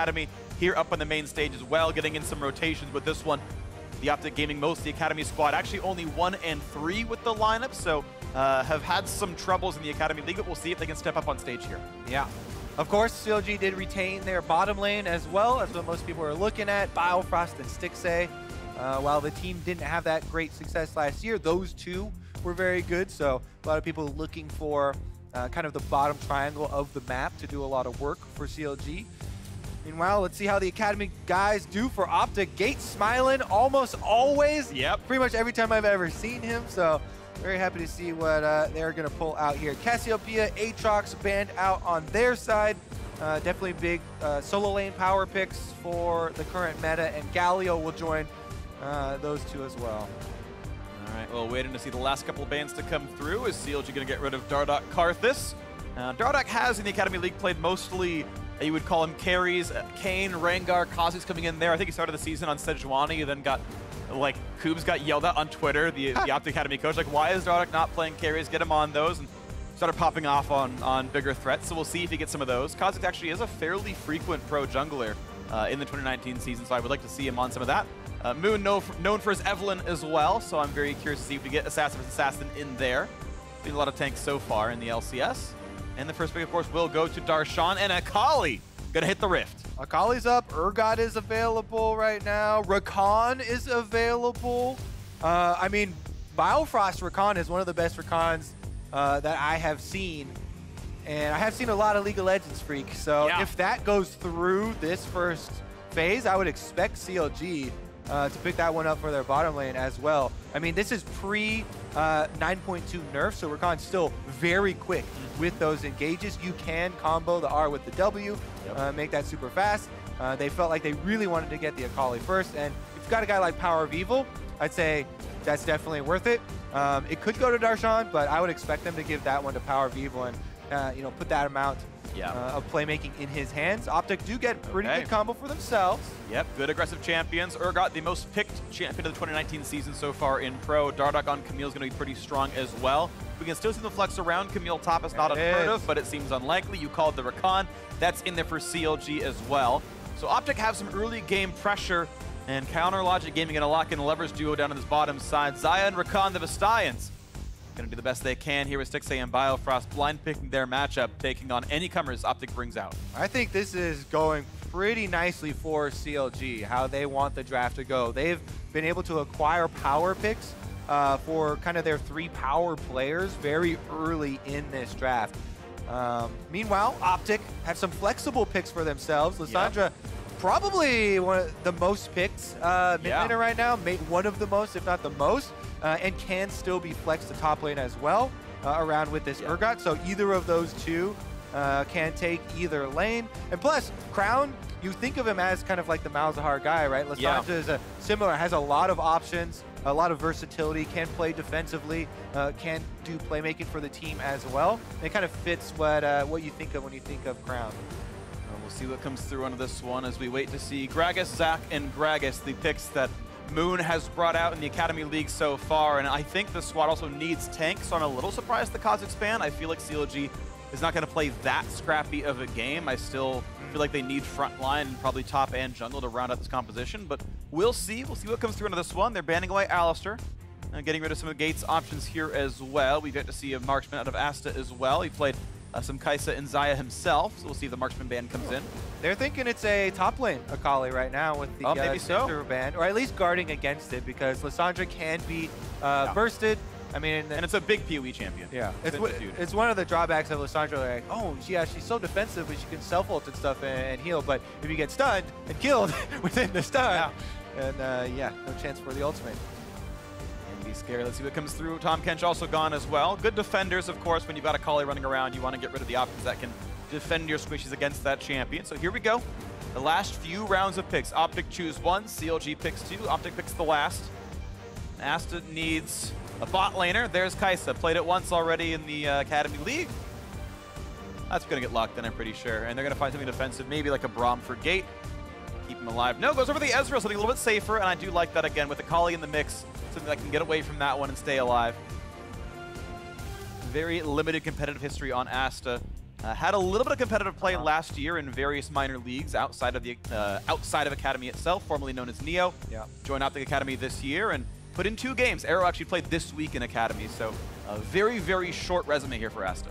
Academy here up on the main stage as well, getting in some rotations with this one. The OpTic Gaming, most of the Academy squad, actually only 1 and 3 with the lineup, so have had some troubles in the Academy League, but we'll see if they can step up on stage here. Yeah. Of course, CLG did retain their bottom lane as well. That's what most people are looking at. Biofrost and Stixxay. While the team didn't have that great success last year, those two were very good. So a lot of people looking for kind of the bottom triangle of the map to do a lot of work for CLG. Meanwhile, let's see how the Academy guys do for OpTic. Gate smiling almost always. Yep. Pretty much every time I've ever seen him. So very happy to see what they're going to pull out here. Cassiopeia, Aatrox banned out on their side. Definitely big solo lane power picks for the current meta, and Galio will join those two as well. All right, well, waiting to see the last couple of bans to come through. Is CLG going to get rid of Dardoch Karthus? Dardoch has, in the Academy League, played mostly, you would call him carries. Kayn, Rengar, Kha'Zix coming in there. I think he started the season on Sejuani, then got, like, Koobs got yelled at on Twitter, the OpTic Academy coach, like, why is Dardoch not playing carries? Get him on those. And started popping off on bigger threats, so we'll see if he gets some of those. Kha'Zix actually is a fairly frequent pro jungler in the 2019 season, so I would like to see him on some of that. Moon known for his Evelyn as well, so I'm very curious to see if we get Assassin vs. Assassin in there. Been a lot of tanks so far in the LCS. And the first pick, of course, will go to Darshan, and Akali gonna hit the Rift. Akali's up, Urgot is available right now, Rakan is available. I mean, Biofrost Rakan is one of the best Rakans that I have seen. And I have seen a lot of League of Legends, Phreak, so yeah. If that goes through this first phase, I would expect CLG to pick that one up for their bottom lane as well. I mean, this is pre 9.2 nerf, so Rakan's still very quick with those engages. You can combo the R with the W, make that super fast. They felt like they really wanted to get the Akali first, and if you've got a guy like PowerOfEvil, I'd say that's definitely worth it. It could go to Darshan, but I would expect them to give that one to PowerOfEvil and you know, put that amount of playmaking in his hands. OpTic do get pretty good combo for themselves. Yep, good aggressive champions. Urgot, the most picked champion of the 2019 season so far in Pro. Dardoch on Camille is going to be pretty strong as well. We can still see the flex around Camille top is not unheard of, but it seems unlikely. You called the Rakan. That's in there for CLG as well. So OpTic have some early game pressure, and Counter Logic Gaming going to lock in a Lovers duo down on this bottom side. Xayah and Rakan, the Vestians, going to do the best they can here with Stixxay and Biofrost, blind picking their matchup, taking on any comers OpTic brings out. I think this is going pretty nicely for CLG, how they want the draft to go. They've been able to acquire power picks for kind of their 3 power players very early in this draft. Meanwhile, OpTic have some flexible picks for themselves. Lissandra, probably one of the most picked mid laner right now, one of the most, if not the most, and can still be flexed to top lane as well around with this Urgot. So either of those two can take either lane. And plus, Crown, you think of him as kind of like the Malzahar guy, right? Lissandra is a similar, has a lot of options, a lot of versatility, can play defensively, can do playmaking for the team as well. And it kind of fits what you think of when you think of Crown. We'll see what comes through on this one as we wait to see Gragas, Zac, and Gragas, the picks that Moon has brought out in the Academy League so far. And I think the squad also needs tanks, so I'm a little surprised the Kha'Zix ban. I feel like CLG is not going to play that scrappy of a game. I still feel like they need frontline and probably top and jungle to round out this composition, but we'll see. We'll see what comes through into this one. They're banning away Alistair and getting rid of some of Gates' options here as well. We've yet to see a marksman out of Asta as well. He played some Kai'Sa and Xayah himself, so we'll see if the marksman ban comes in. They're thinking it's a top lane Akali right now with the Cinder ban, or at least guarding against it, because Lissandra can be bursted. I mean, and it's a big PoE champion. Yeah, it's one of the drawbacks of Lissandra. Like, oh, she's so defensive, but she can self-ult and stuff and heal. But if you get stunned and killed within the stun, and no chance for the ultimate. And be scared. Let's see what comes through. Tom Kench also gone as well. Good defenders, of course. When you've got Akali running around, you want to get rid of the options that can defend your squishies against that champion. So here we go. The last few rounds of picks. OpTic choose 1, CLG picks 2, OpTic picks the last. Asta needs a bot laner. There's Kai'Sa. Played it once already in the Academy League. That's going to get locked in, I'm pretty sure. And they're going to find something defensive, maybe like a Braum for Gate. Keep him alive. No, goes over the Ezreal, something a little bit safer, and I do like that again with Akali in the mix. Something that can get away from that one and stay alive. Very limited competitive history on Asta. Had a little bit of competitive play last year in various minor leagues outside of Academy itself, formerly known as Neo. Yeah. Joined OpTic Academy this year and put in 2 games. Arrow actually played this week in Academy, so a very, very short resume here for Asta.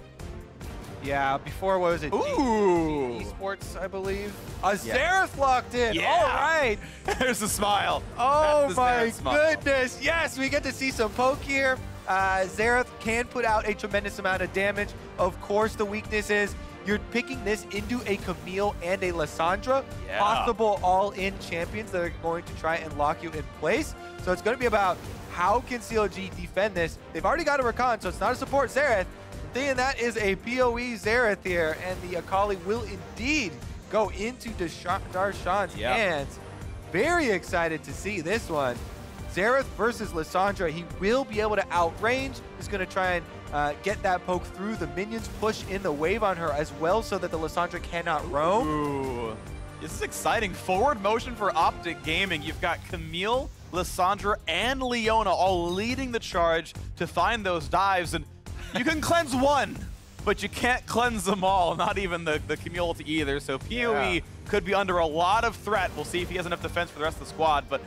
Yeah, before, what was it? Ooh! eSports, I believe. Xerath locked in. Yeah. All right. There's a smile. Oh my goodness. Yes, we get to see some poke here. Xerath can put out a tremendous amount of damage. Of course, the weakness is you're picking this into a Camille and a Lissandra, possible all-in champions that are going to try and lock you in place. So it's going to be about how can CLG defend this. They've already got a Rakan, so it's not a support Xerath. Thinking that is a PoE Xerath here, and the Akali will indeed go into Darshan's hands. Very excited to see this one. Xerath versus Lissandra. He will be able to outrange. He's going to try and get that poke through. The minions push in the wave on her as well so that the Lissandra cannot roam. Ooh. This is exciting. Forward motion for OpTic Gaming. You've got Camille, Lissandra, and Leona all leading the charge to find those dives. And you can cleanse one, but you can't cleanse them all, not even the Camille either. So PoE could be under a lot of threat. We'll see if he has enough defense for the rest of the squad, but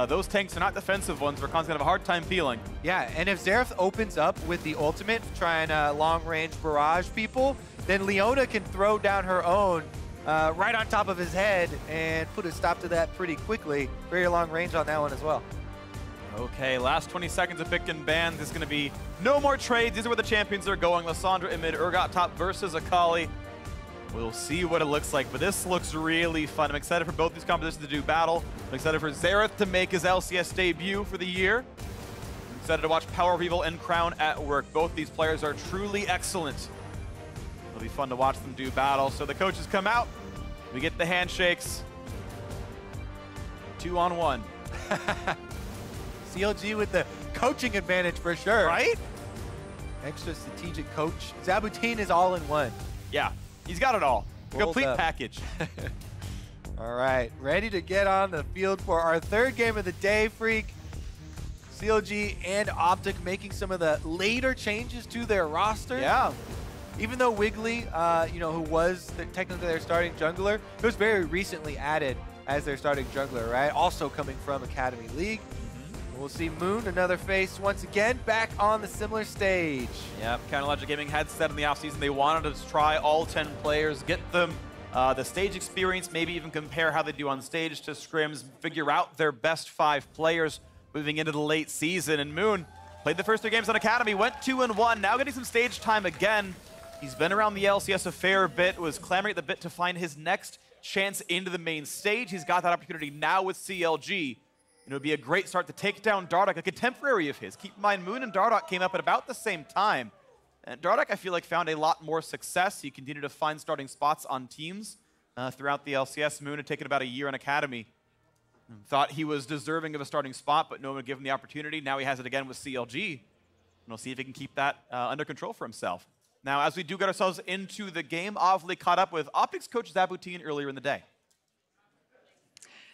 those tanks are not defensive ones. Rakan's gonna have a hard time peeling. Yeah, and if Xerath opens up with the ultimate, trying long-range barrage people, then Leona can throw down her own right on top of his head and put a stop to that pretty quickly. Very long range on that one as well. Okay, last 20 seconds of pick and ban. There's going to be no more trades. These are where the champions are going. Lissandra in mid, Urgot top versus Akali. We'll see what it looks like, but this looks really fun. I'm excited for both these compositions to do battle. I'm excited for Xerath to make his LCS debut for the year. I'm excited to watch PowerOfEvil and Crown at work. Both these players are truly excellent. It'll be fun to watch them do battle. So the coaches come out. We get the handshakes. 2-on-1. CLG with the coaching advantage for sure. Right? Extra strategic coach. Zabutin is all in one. Yeah, he's got it all. Rolled Complete up. package. All right, ready to get on the field for our third game of the day, Phreak. CLG and OpTic making some of the later changes to their roster. Yeah. Even though Wiggly, who was technically their starting jungler, he was very recently added as their starting jungler, right? Also coming from Academy League. We'll see Moon, another face, once again, back on the similar stage. Yep, CLG Gaming had said in the offseason they wanted to try all 10 players, get them the stage experience, maybe even compare how they do on stage to scrims, figure out their best 5 players moving into the late season. And Moon played the first 3 games on Academy, went 2-1, now getting some stage time again. He's been around the LCS a fair bit, was clamoring at the bit to find his next chance into the main stage. He's got that opportunity now with CLG. And it would be a great start to take down Dardoch, a contemporary of his. Keep in mind, Moon and Dardoch came up at about the same time. And Dardoch, I feel like, found a lot more success. He continued to find starting spots on teams throughout the LCS. Moon had taken about a year in Academy. Thought he was deserving of a starting spot, but no one would give him the opportunity. Now he has it again with CLG. And we'll see if he can keep that under control for himself. Now, as we do get ourselves into the game, OpTic caught up with OpTic's coach Zabutin earlier in the day.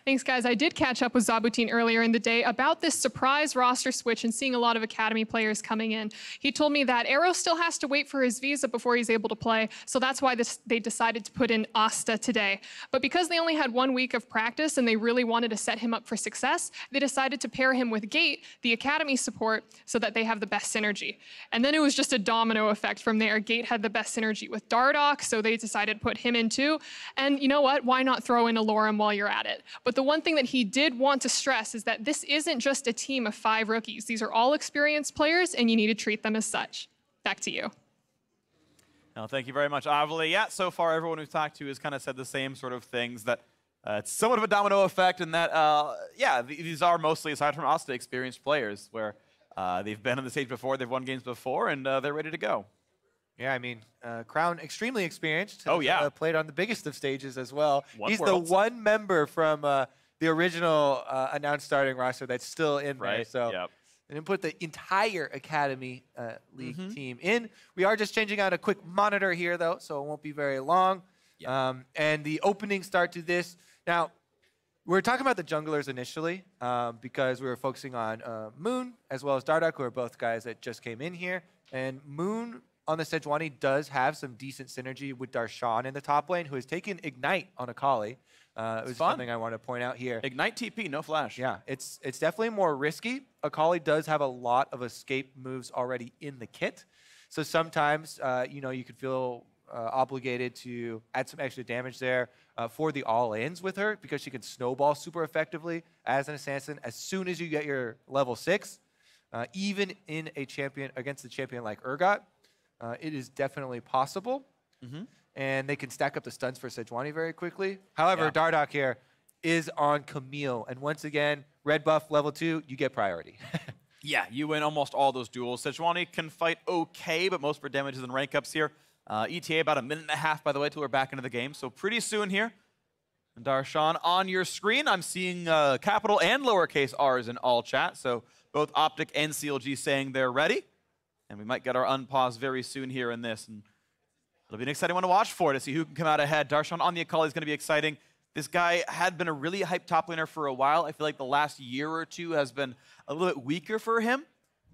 Thanks, guys. I did catch up with Zabutin earlier in the day about this surprise roster switch and seeing a lot of Academy players coming in. He told me that Arrow still has to wait for his visa before he's able to play, so that's why they decided to put in Asta today. But because they only had 1 week of practice and they really wanted to set him up for success, they decided to pair him with Gate, the Academy support, so that they have the best synergy. And then it was just a domino effect from there. Gate had the best synergy with Dardoch, so they decided to put him in too. And you know what? Why not throw in Allorim while you're at it? But the one thing that he did want to stress is that this isn't just a team of 5 rookies. These are all experienced players, and you need to treat them as such. Back to you. No, thank you very much, Avali. Yeah, so far everyone we've talked to has kind of said the same sort of things, that it's somewhat of a domino effect, and that, these are mostly, aside from Asta, experienced players, where they've been on the stage before, they've won games before, and they're ready to go. Yeah, I mean, Crown, extremely experienced. Oh, yeah. Played on the biggest of stages as well. Won He's Worlds. the one member from the original announced starting roster that's still in there. So they didn't put the entire Academy League team in. We are just changing out a quick monitor here, though, so it won't be very long. And the opening start to this. Now, we were talking about the junglers initially because we were focusing on Moon as well as Dardoch, who are both guys that just came in here. And Moon on the Sejuani does have some decent synergy with Darshan in the top lane, who has taken Ignite on Akali. It was something I want to point out here. Ignite TP, no flash. Yeah, it's definitely more risky. Akali does have a lot of escape moves already in the kit. So sometimes, you could feel obligated to add some extra damage there for the all-ins with her, because she can snowball super effectively as an assassin as soon as you get your level 6. Even in a champion against a champion like Urgot, it is definitely possible. And they can stack up the stuns for Sejuani very quickly. However, Dardoch here is on Camille. And once again, red buff level 2, you get priority. Yeah, you win almost all those duels. Sejuani can fight okay, but most of her damage is in rank ups here. ETA about 1.5 minutes, by the way, till we're back into the game. So pretty soon here. And Darshan, on your screen, I'm seeing capital and lowercase r's in all chat. So both OpTic and CLG saying they're ready. And we might get our unpause very soon here in this. And it'll be an exciting one to watch for, to see who can come out ahead. Darshan on the Akali is going to be exciting. This guy had been a really hyped top laner for a while. I feel like the last year or two has been a little bit weaker for him.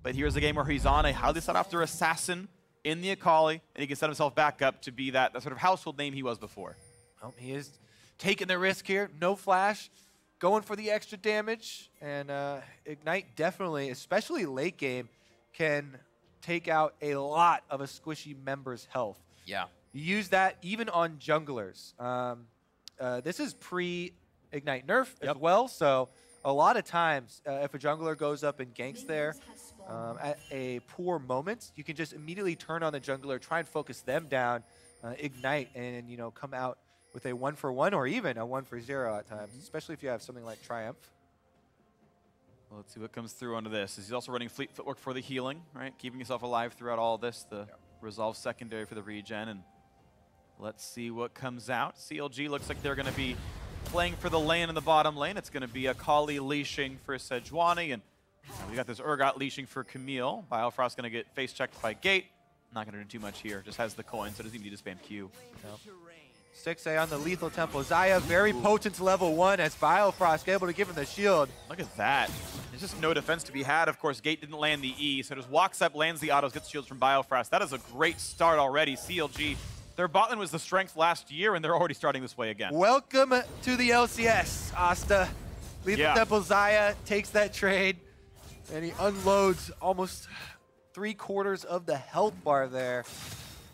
But here's a game where he's on a highly sought after assassin in the Akali, and he can set himself back up to be that sort of household name he was before. Well, he is taking the risk here. No flash, going for the extra damage. And Ignite definitely, especially late game, can take out a lot of a squishy member's health. Yeah. You use that even on junglers. This is pre-Ignite nerf as well, so a lot of times if a jungler goes up and ganks there at a poor moment, you can just immediately turn on the jungler, try and focus them down, Ignite, and come out with a 1-for-1 or even a 1-for-0 at times, especially if you have something like Triumph. Well, let's see what comes through onto this. He's also running Fleet Footwork for the healing, right? Keeping yourself alive throughout all this, the resolve secondary for the regen, and let's see what comes out. CLG looks like they're going to be playing for the lane in the bottom lane. It's going to be Akali leashing for Sejuani, and we got this Urgot leashing for Camille. Biofrost going to get face checked by Gate. Not going to do too much here. Just has the coin, so doesn't even need to spam Q. Stixxay on the lethal temple. Xayah very potent level 1 as Biofrost able to give him the shield. Look at that. There's just no defense to be had. Of course, Gate didn't land the E, so just walks up, lands the autos, gets shields from Biofrost. That is a great start already. CLG, their bot lane was the strength last year, and they're already starting this way again. Welcome to the LCS, Asta. Lethal Temple Xayah takes that trade, and he unloads almost 3/4 of the health bar there.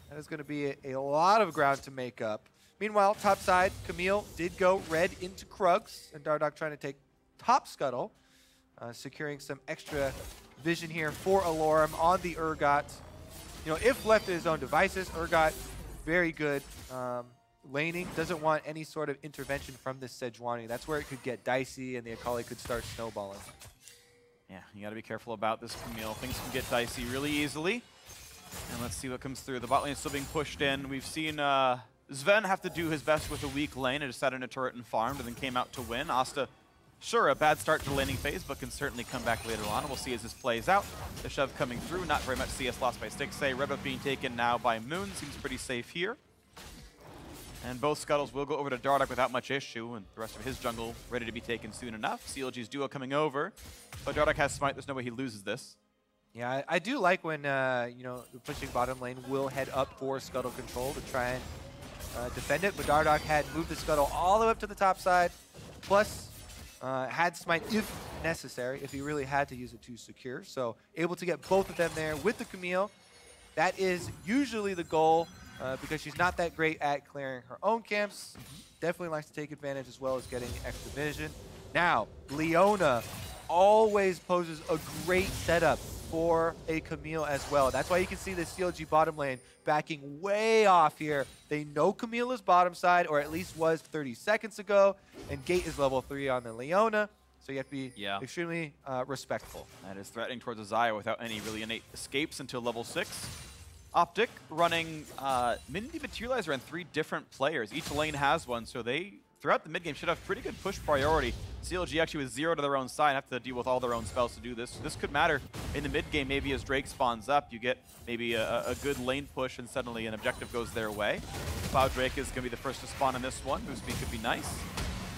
That is going to be a lot of ground to make up. Meanwhile, top side, Camille did go red into Krugs, and Dardoch trying to take top scuttle, securing some extra vision here for Allorim on the Urgot. If left to his own devices, Urgot, very good laning, doesn't want any sort of intervention from this Sejuani. That's where it could get dicey and the Akali could start snowballing. Yeah, you got to be careful about this Camille. Things can get dicey really easily. And let's see what comes through. The bot lane is still being pushed in. We've seen Sven have to do his best with a weak lane and just sat in a turret and farmed and then came out to win. Asta, sure, a bad start to the laning phase, but can certainly come back later on. We'll see as this plays out. The shove coming through, not very much CS lost by Stixxay. Red buff being taken now by Moon, seems pretty safe here. And both scuttles will go over to Dardoch without much issue, and the rest of his jungle ready to be taken soon enough. CLG's duo coming over, but Dardoch has smite. There's no way he loses this. Yeah, I do like when the pushing bottom lane will head up for scuttle control to try and defend it, but Dardoch had moved the scuttle all the way up to the top side, plus had smite if necessary, if he really had to use it to secure. So able to get both of them there with the Camille. That is usually the goal because she's not that great at clearing her own camps. Definitely likes to take advantage as well as getting extra vision. Now, Leona always poses a great setup for a Camille as well. That's why you can see the CLG bottom lane backing way off here. They know Camille is bottom side, or at least was 30 seconds ago, and Gate is level 3 on the Leona, so you have to be extremely respectful. That is threatening towards a Xayah without any really innate escapes until level 6. OpTic running Mindy Materializer on 3 different players. Each lane has one, so they, throughout the mid game, should have pretty good push priority. CLG actually with 0 to their own side, have to deal with all their own spells to do this. This could matter in the mid game. Maybe as Drake spawns up, you get maybe a good lane push and suddenly an objective goes their way. Cloud Drake is going to be the first to spawn in this one. Boost speed could be nice.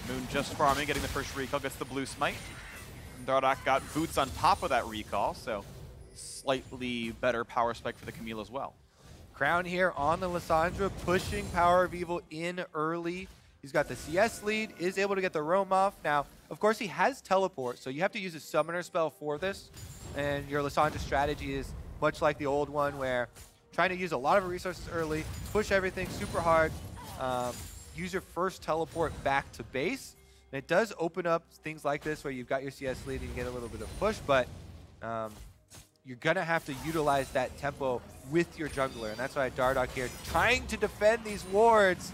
Moon just farming, getting the first recall, gets the blue smite. And Dardoch got boots on top of that recall, so slightly better power spike for the Camille as well. Crown here on the Lissandra, pushing PowerOfEvil in early. He's got the CS lead, is able to get the roam off. Now, of course, he has teleport, so you have to use a summoner spell for this. And your Lissandra strategy is much like the old one, where trying to use a lot of resources early, push everything super hard, use your first teleport back to base. And it does open up things like this where you've got your CS lead and you get a little bit of push, but you're going to have to utilize that tempo with your jungler. And that's why Dardoch here trying to defend these wards,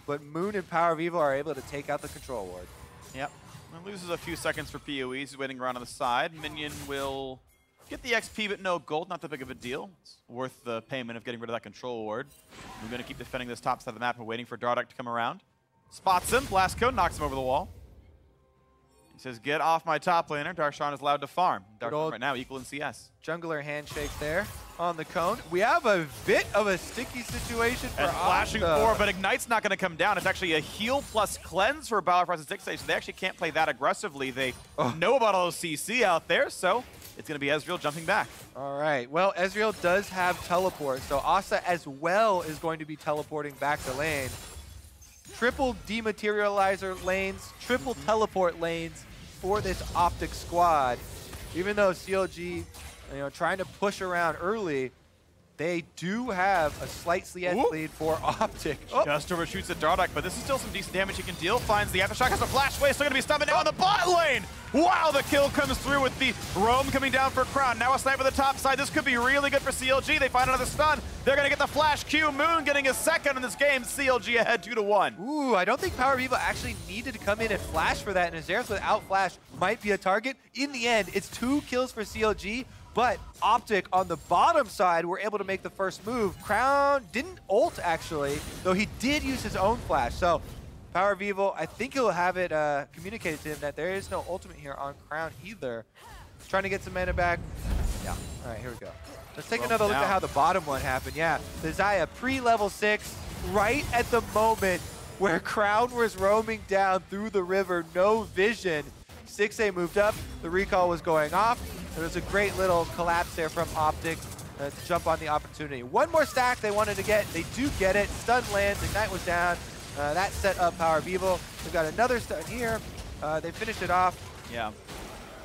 but Moon and PowerOfEvil are able to take out the control ward. Yep. It loses a few seconds for PoE. He's waiting around on the side. Minion will get the XP, but no gold. Not that big of a deal. It's worth the payment of getting rid of that control ward. We're going to keep defending this top side of the map and waiting for Dardoch to come around. Spots him. Blast code knocks him over the wall. He says, get off my top laner. Darshan is allowed to farm. Darshan right now equal in CS. Jungler handshake there on the cone. We have a bit of a sticky situation for flashing Asta. forward, but Ignite's not going to come down. It's actually a heal plus cleanse for Biofrost and Stixxay, so they actually can't play that aggressively. They know about all those CC out there, so it's going to be Ezreal jumping back. All right. Well, Ezreal does have teleport, so Asta as well is going to be teleporting back to lane. Triple dematerializer lanes, triple teleport lanes for this OpTic squad. Even though CLG, trying to push around early, they do have a slight CS lead for OpTic. Just overshoots at Dardoch, but this is still some decent damage he can deal. Finds the aftershock, has a flash away, still going to be stunned now on the bot lane. Wow, the kill comes through with the roam coming down for Crown. Now a snipe on the top side. This could be really good for CLG. They find another stun. They're going to get the flash Q. Moon getting a second in this game. CLG ahead 2-1. Ooh, I don't think PowerOfEvil actually needed to come in and flash for that, and Xerath without flash might be a target. In the end, it's 2 kills for CLG, but OpTic on the bottom side were able to make the first move. Crown didn't ult, actually, though he did use his own flash. So PowerOfEvil, I think he'll have it communicated to him that there is no ultimate here on Crown either. He's trying to get some mana back. Yeah. All right, here we go. Let's take another look at how the bottom one happened. Yeah, the Xayah pre-level 6, right at the moment where Crown was roaming down through the river, no vision. Stixxay moved up, the recall was going off. There was a great little collapse there from OpTic to jump on the opportunity. One more stack they wanted to get. They do get it. Stun lands. Ignite was down. That set up PowerOfEvil. They've got another stun here. They finished it off. Yeah.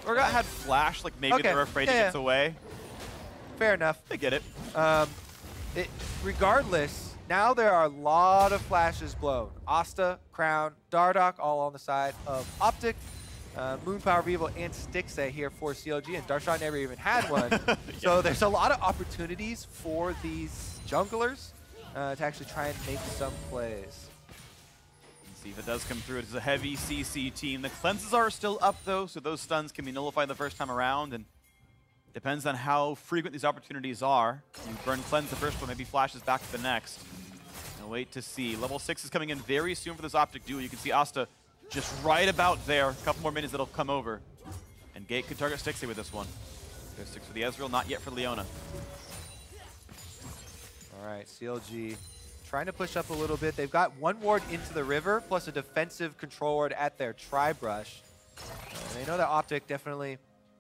Urgot had flash, like maybe they're afraid he gets away. Fair enough. They get it. Regardless, now there are a lot of flashes blown. Asta, Crown, Dardoch, all on the side of OpTic. Moon, PowerOfEvil, and Stixxay here for CLG, and Darshan never even had one. So there's a lot of opportunities for these junglers to actually try and make some plays. See if it does come through. It is a heavy CC team. The cleanses are still up, though, so those stuns can be nullified the first time around, and depends on how frequent these opportunities are. You burn cleanse the first one, maybe flashes back to the next. And wait to see. Level 6 is coming in very soon for this OpTic duo. You can see Asta just right about there. A couple more minutes that'll come over. And Gate could target Stixxay with this one. There's 6 for the Ezreal, not yet for Leona. All right, CLG trying to push up a little bit. They've got one ward into the river, plus a defensive control ward at their tri-brush. They know that OpTic definitely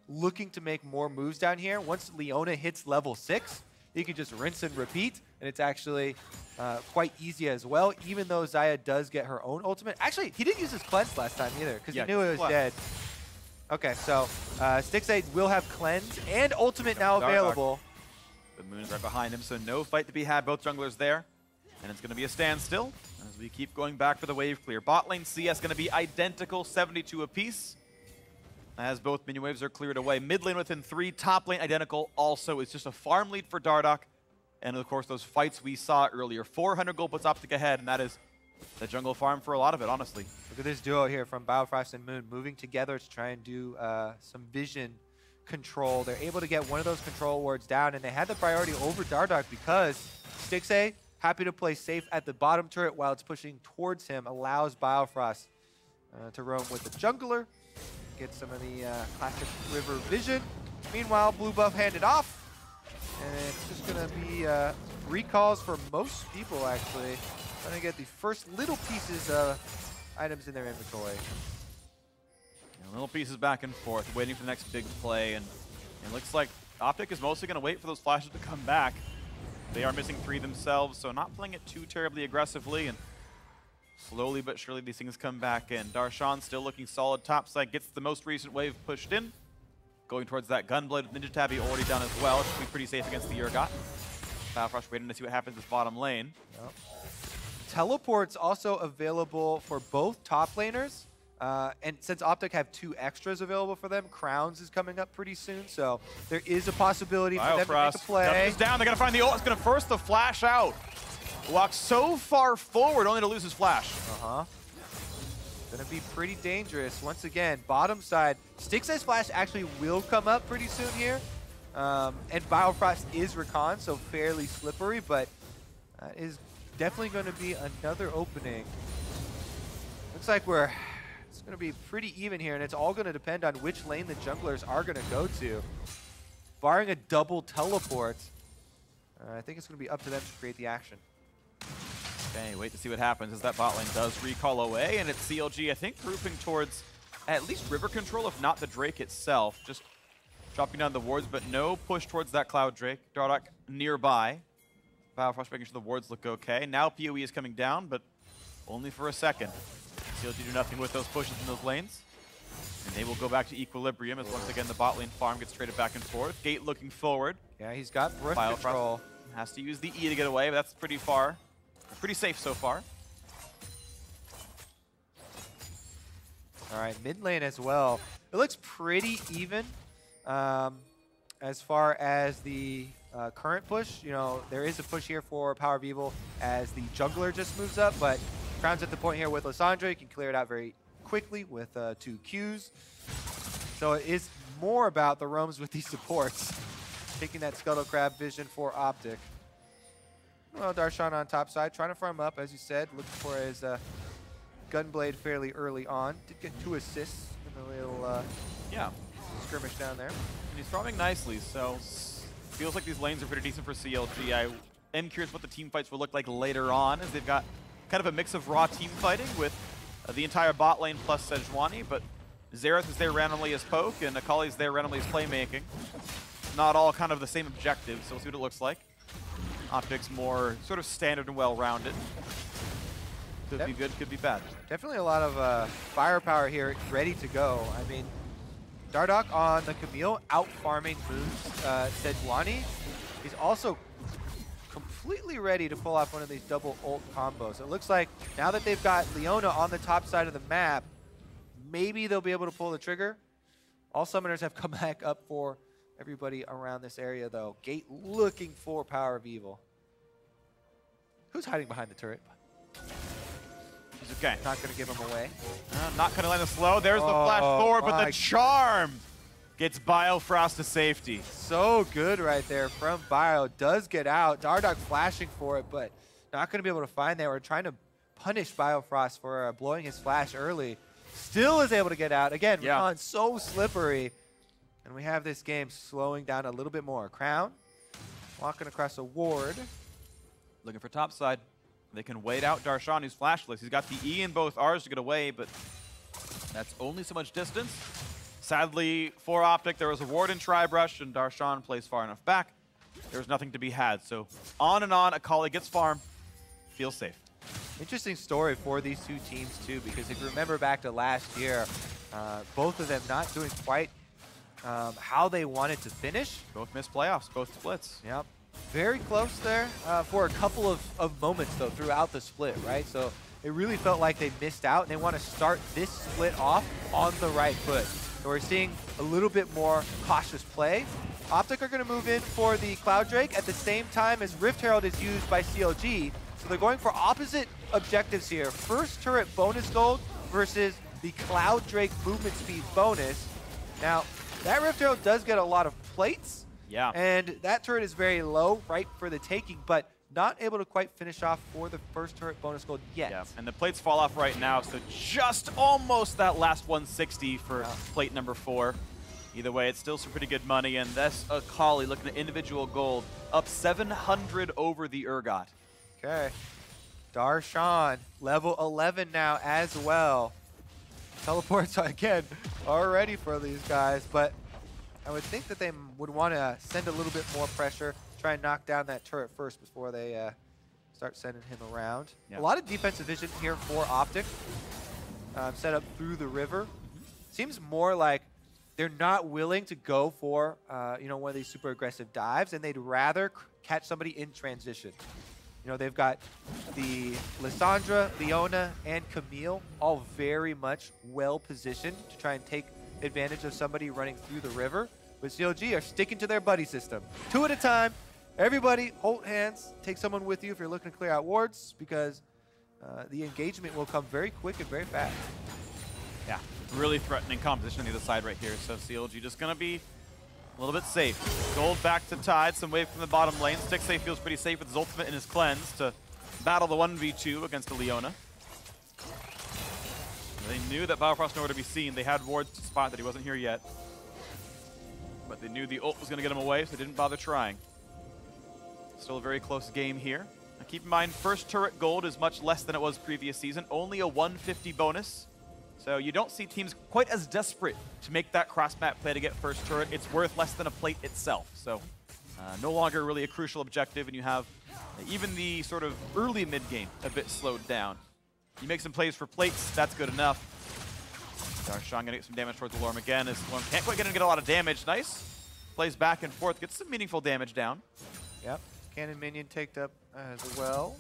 looking to make more moves down here. Once Leona hits level 6, you can just rinse and repeat, and it's actually quite easy as well, even though Xayah does get her own ultimate. Actually, he didn't use his cleanse last time either, because he knew it was dead. Okay, so Stixxay will have cleanse and ultimate now available. The Moon is right behind him, so no fight to be had. Both junglers there. And it's going to be a standstill as we keep going back for the wave clear. Bot lane CS going to be identical, 72 apiece, as both minion waves are cleared away. Mid lane within 3, top lane identical also. It's just a farm lead for Dardoch. And of course, those fights we saw earlier. 400 gold puts OpTic ahead, and that is the jungle farm for a lot of it, honestly. Look at this duo here from Biofrost and Moon moving together to try and do some vision control. They're able to get one of those control wards down, and they had the priority over Dardoch because Stixxay, happy to play safe at the bottom turret while it's pushing towards him, allows Biofrost to roam with the jungler, get some of the classic river vision. Meanwhile, blue buff handed off, and it's just going to be recalls for most people, actually. Trying to get the first little pieces of items in their inventory. Little pieces back and forth, waiting for the next big play, and it looks like OpTic is mostly going to wait for those flashes to come back. They are missing 3 themselves, so not playing it too terribly aggressively, and slowly but surely these things come back in. Darshan still looking solid topside, gets the most recent wave pushed in. Going towards that Gunblade with Ninja Tabby already done as well. Should be pretty safe against the Urgot. Biofrost waiting to see what happens with bottom lane. Yep. Teleport's also available for both top laners. And since OpTic have 2 extras available for them, Crowns is coming up pretty soon, so there is a possibility for them to make a play. Is down. They're going to find the ult. It's going to force the flash out. Walks so far forward only to lose his flash. Gonna be pretty dangerous. Once again, bottom side, Stixxay's flash actually will come up pretty soon here. And Biofrost is Rakan, so fairly slippery, but that is definitely going to be another opening. Looks like it's going to be pretty even here, and it's all going to depend on which lane the junglers are going to go to. Barring a double teleport, I think it's going to be up to them to create the action. Okay, wait to see what happens as that bot lane does recall away, and it's CLG, I think, grouping towards at least river control, if not the Drake itself. Just dropping down the wards, but no push towards that Cloud Drake. Dardoch nearby. Biofrost making sure the wards look okay. Now PoE is coming down, but only for a second. CLG do nothing with those pushes in those lanes. And they will go back to equilibrium as once again the bot lane farm gets traded back and forth. Gate looking forward. Yeah, he's got river control. Has to use the E to get away, but that's pretty far. Pretty safe so far. All right, mid lane as well. It looks pretty even as far as the current push. You know, there is a push here for PowerOfEvil as the jungler just moves up, but Crown's at the point here with Lissandra. You can clear it out very quickly with 2 Qs. So it is more about the roams with these supports. Taking that Scuttle Crab vision for OpTic. Well, Darshan on top side, trying to farm up, as you said, looking for his Gunblade fairly early on. Did get 2 assists in the little skirmish down there. And he's farming nicely, so feels like these lanes are pretty decent for CLG. I am curious what the team fights will look like later on, as they've got kind of a mix of raw team fighting with the entire bot lane plus Sejuani, but Xerath is there randomly as poke, and Akali is there randomly as playmaking. Not all kind of the same objective, so we'll see what it looks like. OpTic's more sort of standard and well-rounded. Could be good, could be bad. Definitely a lot of firepower here ready to go. I mean, Dardoch on the Camille out-farming moves Sejuani. He's also completely ready to pull off one of these double ult combos. It looks like now that they've got Leona on the top side of the map, maybe they'll be able to pull the trigger. All summoners have come back up for everybody around this area, though. Gate looking for PowerOfEvil. Who's hiding behind the turret? He's okay. Not going to give him away. Not going to land the slow. There's the flash forward, but the charm gets Biofrost to safety. So good right there from Bio. Does get out. Dardoch flashing for it, but not going to be able to find that. We're trying to punish Biofrost for blowing his flash early. Still is able to get out. Again, Rakan so slippery. And we have this game slowing down a little bit more. Crown walking across a ward. Looking for top side. They can wait out Darshan, who's flashless. He's got the E in both R's to get away, but that's only so much distance. Sadly, for OpTic, there was a ward in Tribrush, and Darshan plays far enough back. There's nothing to be had. So on and on, Akali gets farm. Feels safe. Interesting story for these 2 teams, too, because if you remember back to last year, both of them not doing quite how they wanted to finish. Both missed playoffs, both splits. Yep. Very close there for a couple of moments, though, throughout the split, right? So it really felt like they missed out, and they want to start this split off on the right foot. So we're seeing a little bit more cautious play. OpTic are going to move in for the Cloud Drake at the same time as Rift Herald is used by CLG. So they're going for opposite objectives here. First turret bonus gold versus the Cloud Drake movement speed bonus. Now, that Rift Herald does get a lot of plates. Yeah. And that turret is very low, right for the taking, but not able to quite finish off for the first turret bonus gold yet. Yeah, and the plates fall off right now, so just almost that last 160 for plate number 4. Either way, it's still some pretty good money, and that's Akali looking at individual gold, up 700 over the Urgot. Okay. Darshan, level 11 now as well. Teleports again are ready for these guys, but I would think that they would want to send a little bit more pressure, try and knock down that turret first before they start sending him around. Yeah. A lot of defensive vision here for OpTic. Set up through the river. Seems more like they're not willing to go for you know, one of these super aggressive dives, and they'd rather catch somebody in transition. You know, they've got the Lissandra, Leona, and Camille all very much well positioned to try and take advantage of somebody running through the river. But CLG are sticking to their buddy system. 2 at a time. Everybody hold hands. Take someone with you if you're looking to clear out wards, because the engagement will come very quick and very fast. Yeah, really threatening composition on the other side right here. So CLG just going to be a little bit safe. Gold back to Tide, some wave from the bottom lane. Stixxay feels pretty safe with his ultimate and his cleanse to battle the 1v2 against a Leona. They knew that Biofrost nowhere to be seen. They had wards to spot that he wasn't here yet. But they knew the ult was going to get him away, so they didn't bother trying. Still a very close game here. Now keep in mind, first turret gold is much less than it was previous season. Only a 150 bonus. So you don't see teams quite as desperate to make that cross-map play to get first turret. It's worth less than a plate itself. So no longer really a crucial objective, and you have even the sort of early mid-game a bit slowed down. You make some plays for plates, that's good enough. Darshan gonna get some damage towards Allorim again. As Allorim can't quite get a lot of damage. Nice. Plays back and forth, gets some meaningful damage down. Yep, Cannon minion taked up as well.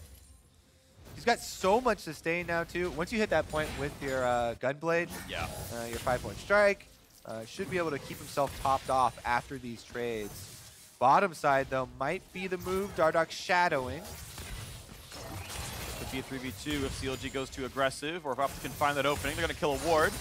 He's got so much sustain now too. Once you hit that point with your Gunblade, yeah, your 5-point strike, should be able to keep himself topped off after these trades. Bottom side though might be the move. Dardoch shadowing. Could be a 3v2 if CLG goes too aggressive, or if OpTic can find that opening. They're gonna kill a ward.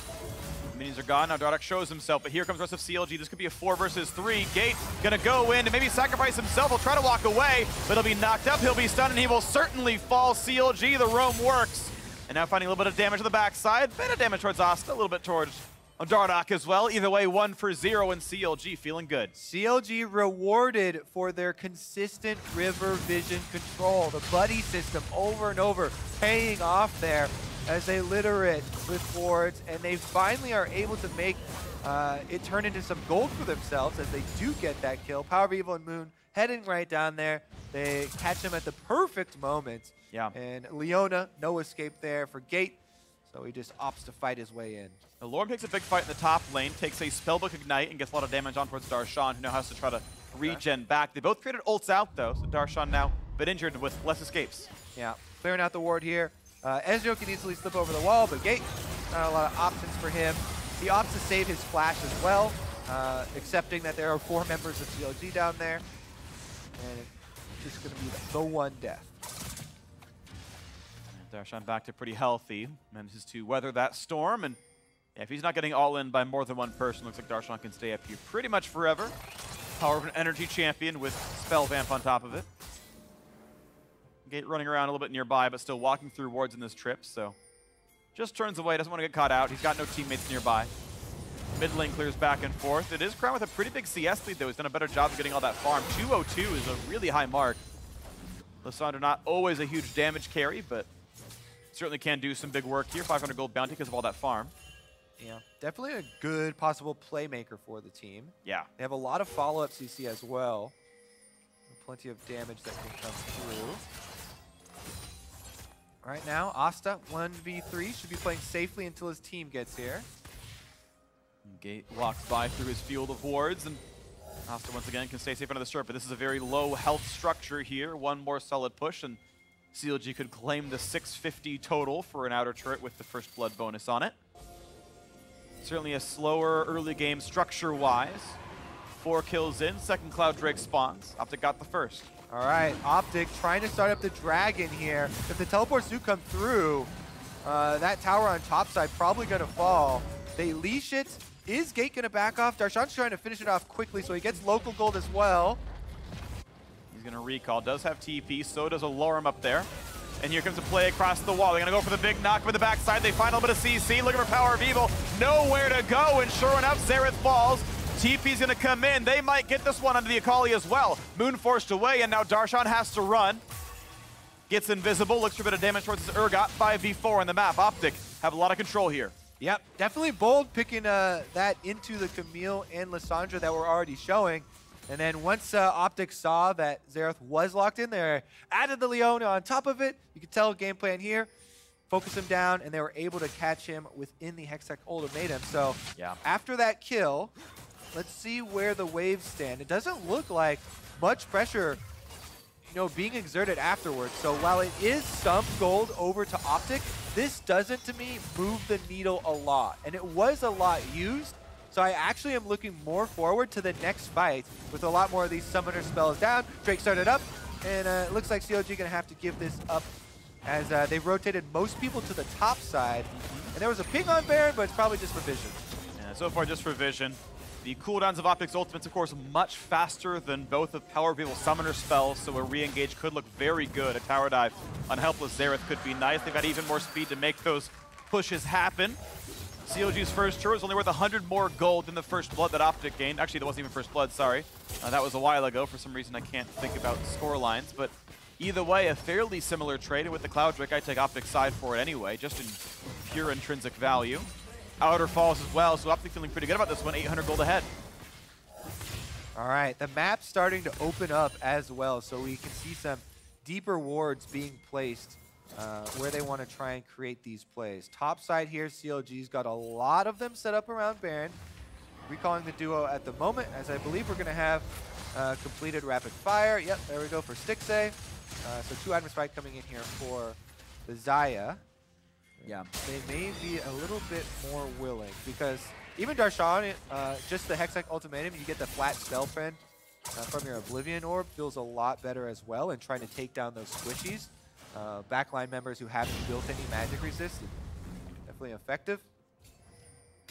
Minions are gone. Now Dardoch shows himself, but here comes the rest of CLG. This could be a 4 versus 3. Gate gonna go in and maybe sacrifice himself. He'll try to walk away, but he'll be knocked up. He'll be stunned, and he will certainly fall. CLG, the roam works. And now finding a little bit of damage on the backside. Bit of damage towards Asta, a little bit towards Dardoch as well. Either way, 1 for 0, and CLG feeling good. CLG rewarded for their consistent river vision control. The buddy system over and over paying off there as they litter it with wards, and they finally are able to make it turn into some gold for themselves as they do get that kill. PowerOfEvil and Moon heading right down there. They catch him at the perfect moment. Yeah. And Leona, no escape there for Gate, so he just opts to fight his way in. Allorim takes a big fight in the top lane, takes a Spellbook Ignite, and gets a lot of damage on towards Darshan, who now has to try to regen back. They both created ults out, though, so Darshan now a bit injured with less escapes. Yeah, clearing out the ward here. Ezreal can easily slip over the wall, but Gate, not a lot of options for him. He opts to save his flash as well, accepting that there are 4 members of CLG down there. And it's just going to be the one death. And Darshan back to pretty healthy, manages to weather that storm, and yeah, if he's not getting all in by more than one person, looks like Darshan can stay up here pretty much forever. Power of an energy champion with Spell Vamp on top of it. Gate running around a little bit nearby, but still walking through wards in this trip, so just turns away, doesn't want to get caught out. He's got no teammates nearby. Mid lane clears back and forth. It is Crown with a pretty big CS lead, though. He's done a better job of getting all that farm. 202 is a really high mark. Lissandra not always a huge damage carry, but certainly can do some big work here. 500 gold bounty because of all that farm. Yeah, definitely a good possible playmaker for the team. Yeah. They have a lot of follow-up CC as well. Plenty of damage that can come through. Right now, Asta, 1v3, should be playing safely until his team gets here. Gate walks by through his field of wards, and Asta once again can stay safe under the start, but this is a very low health structure here. One more solid push, and CLG could claim the 650 total for an outer turret with the first blood bonus on it. Certainly a slower early game structure-wise. 4 kills in, second Cloud Drake spawns. OpTic got the first. All right, OpTic trying to start up the dragon here. If the teleports do come through, that tower on top side probably going to fall. They leash it. Is Gate going to back off? Darshan's trying to finish it off quickly, so he gets local gold as well. He's going to recall. Does have TP, so does Allorim up there. And here comes a play across the wall. They're going to go for the big knock with the backside. They find a little bit of CC, looking for PowerOfEvil. Nowhere to go, and sure enough, Xerath falls. TP's gonna come in. They might get this one under the Akali as well. Moon forced away, and now Darshan has to run. Gets invisible, looks for a bit of damage towards his Urgot. 5v4 on the map. OpTic have a lot of control here. Yep, definitely bold picking that into the Camille and Lissandra that were already showing. And then once OpTic saw that Xerath was locked in there, added the Leona on top of it. You can tell game plan here. Focus him down, and they were able to catch him within the Hextech ultimatum. So yeah, after that kill, let's see where the waves stand. It doesn't look like much pressure, being exerted afterwards. So while it is some gold over to OpTic, this doesn't, to me, move the needle a lot. And it was a lot used. So I actually am looking more forward to the next fight with a lot more of these summoner spells down. Drake started up, and it looks like CLG going to have to give this up as they've rotated most people to the top side. And there was a ping on Baron, but it's probably just for vision. Yeah, so far just for vision. The cooldowns of OpTic's ultimates, of course, much faster than both of PowerOfEvil summoner spells, so a re-engage could look very good. A tower dive on helpless Xerath could be nice. They've got even more speed to make those pushes happen. CLG's first turret is only worth 100 more gold than the first blood that OpTic gained. Actually, that wasn't even first blood, sorry. That was a while ago. For some reason, I can't think about score lines. But either way, a fairly similar trade. And with the Cloud Drake, I take OpTic's side for it anyway, just in pure intrinsic value. Outer falls as well, so OpTic feeling pretty good about this one. 800 gold ahead. All right, the map's starting to open up as well, so we can see some deeper wards being placed where they want to try and create these plays. Top side here, CLG's got a lot of them set up around Baron. Recalling the duo at the moment, as I believe we're going to have completed rapid fire. Yep, there we go for Stixxay. So 2 items fight coming in here for the Xayah. Yeah, they may be a little bit more willing because even Darshan, just the Hextech ultimatum, you get the flat spell print from your Oblivion Orb, feels a lot better as well, and trying to take down those squishies. Backline members who haven't built any magic resist, definitely effective.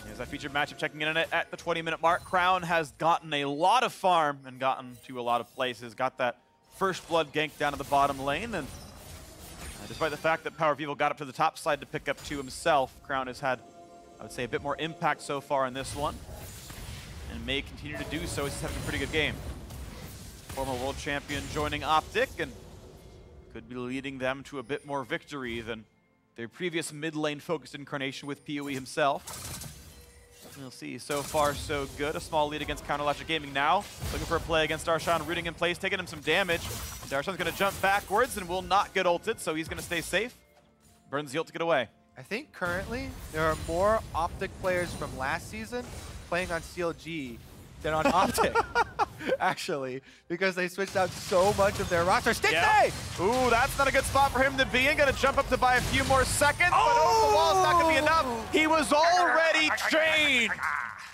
Here's that featured matchup checking in on it at the 20-minute mark. Crown has gotten a lot of farm and gotten to a lot of places. Got that first blood gank down to the bottom lane, and despite the fact that PowerOfEvil got up to the top side to pick up 2 himself, Crown has had, I would say, a bit more impact so far in this one, and may continue to do so as he's having a pretty good game. Former world champion joining OpTic, and could be leading them to a bit more victory than their previous mid-lane focused incarnation with PoE himself. We'll see. So far, so good. A small lead against OpTic Gaming now. Looking for a play against Darshan, rooting in place, taking him some damage. Darshan's going to jump backwards and will not get ulted, so he's going to stay safe. Burns the ult to get away. I think currently there are more OpTic players from last season playing on CLG than on OpTic, actually, because they switched out so much of their roster. Stixxay! Yeah. Ooh, that's not a good spot for him to be in. Gonna jump up to buy a few more seconds, but over the wall is not gonna be enough. He was already chained!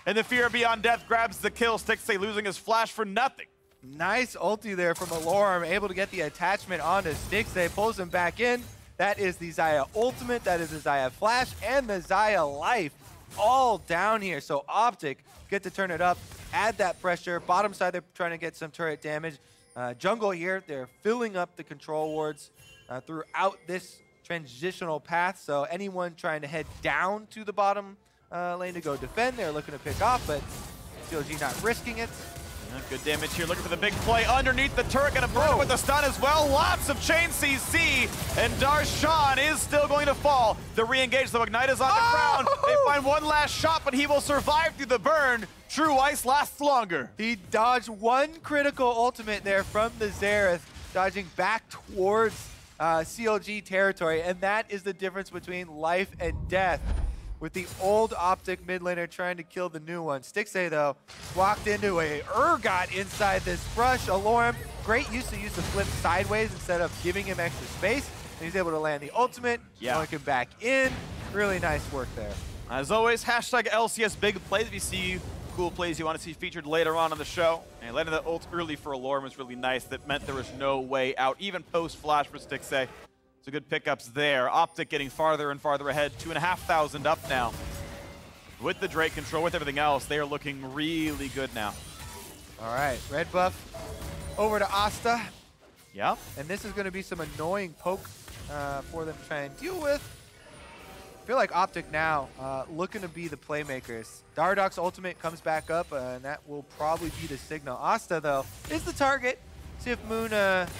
And the Fear Beyond Death grabs the kill. Stixxay losing his flash for nothing. Nice ulti there from Allorim, able to get the attachment onto Stixxay, pulls him back in. That is the Xayah ultimate, that is the Xayah flash, and the Xayah life all down here. So OpTic get to turn it up, add that pressure. Bottom side, they're trying to get some turret damage. Jungle here, they're filling up the control wards throughout this transitional path. So anyone trying to head down to the bottom lane to go defend, they're looking to pick off, but CLG not risking it. Good damage here, looking for the big play underneath the turret, gonna burn with the stun as well. Lots of chain CC, and Darshan is still going to fall. The re-engage, the Ignite is on the Crown. They find one last shot, but he will survive through the burn. True Ice lasts longer. He dodged one critical ultimate there from the Xerath, dodging back towards CLG territory, and that is the difference between life and death. With the old OpTic mid laner trying to kill the new one. Stixxay, though, walked into a Urgot inside this brush. Allorim, great use to use the flip sideways instead of giving him extra space. And he's able to land the ultimate, throwing him back in. Really nice work there. As always, hashtag LCS big plays. If you see cool plays you want to see featured later on the show. And landing the ult early for Allorim was really nice. That meant there was no way out, even post-flash for Stixxay. So good pickups there. OpTic getting farther and farther ahead. 2,500 up now. With the Drake control, with everything else, they are looking really good now. All right, red buff over to Asta. Yeah. And this is going to be some annoying poke for them to try and deal with. I feel like OpTic now looking to be the playmakers. Dardoch's ultimate comes back up, and that will probably be the signal. Asta, though, is the target. See if Moon and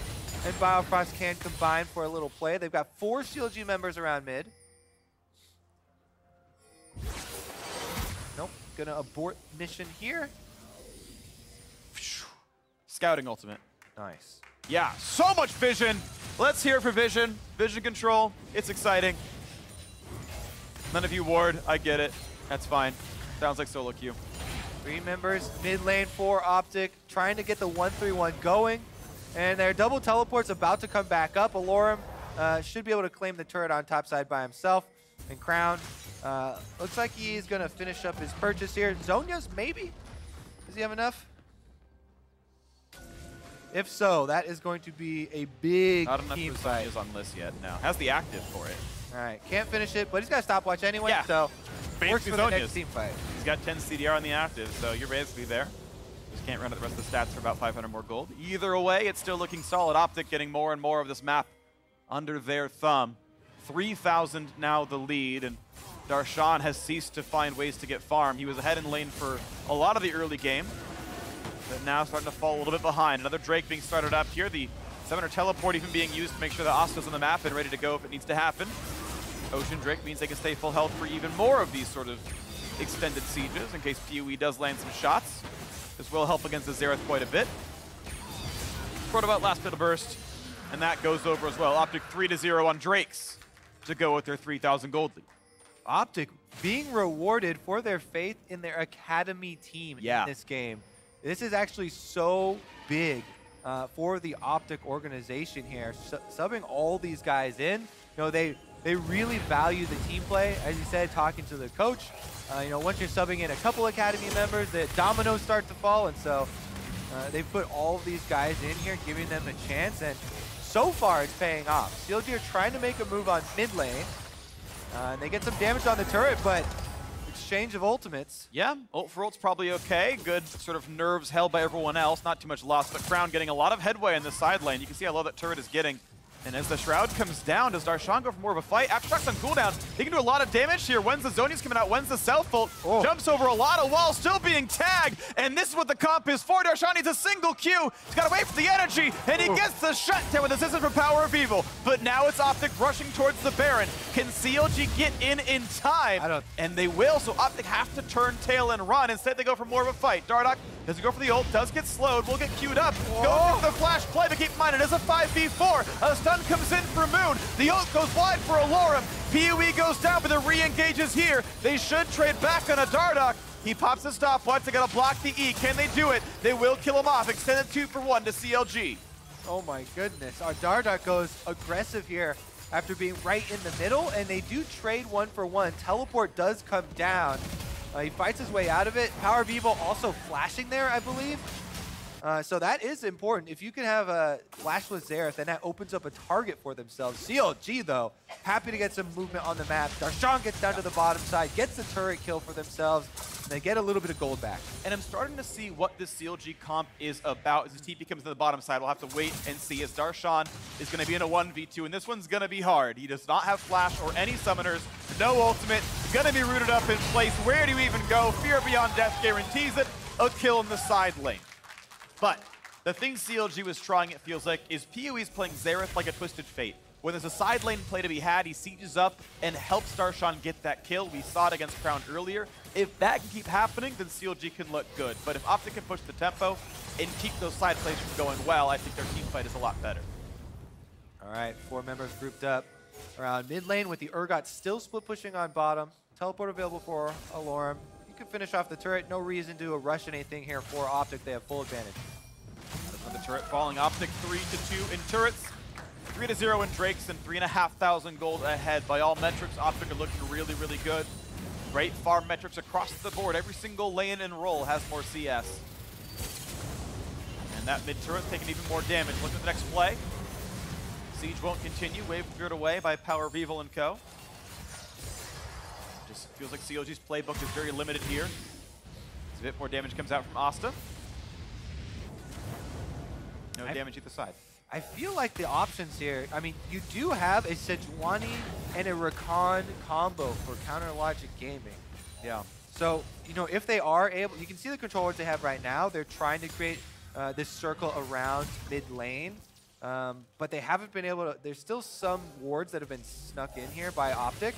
Biofrost can combine for a little play. They've got 4 CLG members around mid. Nope, gonna abort mission here. scouting ultimate. Nice. Yeah, so much vision. Let's hear it for vision. Vision control. It's exciting. None of you ward. I get it. That's fine. Sounds like solo queue. 3 members, mid lane for OpTic, trying to get the 1-3-1 going. And their double teleport's about to come back up. Allorim should be able to claim the turret on top side by himself. And Crown looks like he's going to finish up his purchase here. Zhonya's maybe? Does he have enough? If so, that is going to be a big team fight. Not enough on list yet. No, has the active for it. All right, can't finish it, but he's got a stopwatch anyway, yeah. So works Basically for the next team fight. He's got 10 CDR on the active, so you're basically there. Just can't run out the rest of the stats for about 500 more gold. Either way, it's still looking solid. OpTic getting more and more of this map under their thumb. 3,000 now the lead, and Darshan has ceased to find ways to get farm. He was ahead in lane for a lot of the early game, but now starting to fall a little bit behind. Another Drake being started up here. The Summoner Teleport even being used to make sure that Asta's on the map and ready to go if it needs to happen. Ocean Drake means they can stay full health for even more of these sort of extended sieges in case PoE does land some shots. This will help against the Xerath quite a bit. Short about last bit of burst, and that goes over as well. OpTic 3-0 on Drakes to go with their 3,000 gold lead. OpTic being rewarded for their faith in their academy team in this game. This is actually so big for the OpTic organization here. Subbing all these guys in, they really value the team play. As you said, talking to the coach, once you're subbing in a couple academy members, the dominoes start to fall, and so they put all of these guys in here, giving them a chance, and so far it's paying off. CLG are trying to make a move on mid lane, and they get some damage on the turret, but exchange of ultimates. Yeah, ult for ult's probably okay. Good sort of nerves held by everyone else. Not too much loss, but Crown getting a lot of headway in the side lane. You can see how low that turret is getting. And as the Shroud comes down, does Darshan go for more of a fight? Aftershock's on cooldown. He can do a lot of damage here. When's the Zhonya's coming out? When's the self-ult? Jumps over a lot of walls, still being tagged. And this is what the comp is for. Darshan needs a single Q. He's got to wait for the energy, and he gets the shutdown with assistance from PowerOfEvil. But now it's OpTic rushing towards the Baron. Can CLG get in time? And they will, so OpTic have to turn tail and run. Instead, they go for more of a fight. Dardoch doesn't go for the ult, does get slowed, will get queued up. Go for the flash play, but keep in mind, it is a 5v4. A stun comes in for Moon. The ult goes wide for Allorim. PoE goes down, but it re-engages here. They should trade back on a Dardoch. He pops the stopwatch. They gotta block the E. Can they do it? They will kill him off. Extended 2-for-1 to CLG. Oh my goodness. Our Dardoch goes aggressive here after being right in the middle, and they do trade 1-for-1. Teleport does come down. He fights his way out of it. PowerOfEvil also flashing there, I believe. So that is important. If you can have a flash with Xerath, then that opens up a target for themselves. CLG, though, happy to get some movement on the map. Darshan gets down to the bottom side, gets the turret kill for themselves, and they get a little bit of gold back. And I'm starting to see what this CLG comp is about. As the TP comes to the bottom side, we'll have to wait and see, as Darshan is going to be in a 1v2, and this one's going to be hard. He does not have flash or any summoners, no ultimate, going to be rooted up in place. Where do you even go? Fear Beyond Death guarantees it. A kill in the side lane. But the thing CLG was trying, it feels like, is PoE's playing Xerath like a Twisted Fate. When there's a side lane play to be had, he sieges up and helps Darshan get that kill. We saw it against Crown earlier. If that can keep happening, then CLG can look good. But if OpTic can push the tempo and keep those side plays from going well, I think their team fight is a lot better. All right, 4 members grouped up around mid lane with the Urgot still split pushing on bottom. Teleport available for Allorim. You can finish off the turret. No reason to rush anything here for OpTic. They have full advantage. The turret falling. OpTic 3-2 in turrets. 3-0 in Drakes, and 3,500 gold ahead. By all metrics, OpTic are looking really, really good. Great farm metrics across the board. Every single lane and role has more CS. And that mid turret taking even more damage. Look at the next play. Siege won't continue. Wave cleared away by PowerOfEvil and co. Just feels like CLG's playbook is very limited here. A bit more damage comes out from Asta. No damage either side. I feel like the options here, I mean, you do have a Sejuani and a Rakan combo for Counter Logic Gaming. Yeah. So, if they are able, you can see the controllers they have right now. They're trying to create this circle around mid lane, but they haven't been able to, there's still some wards that have been snuck in here by OpTic.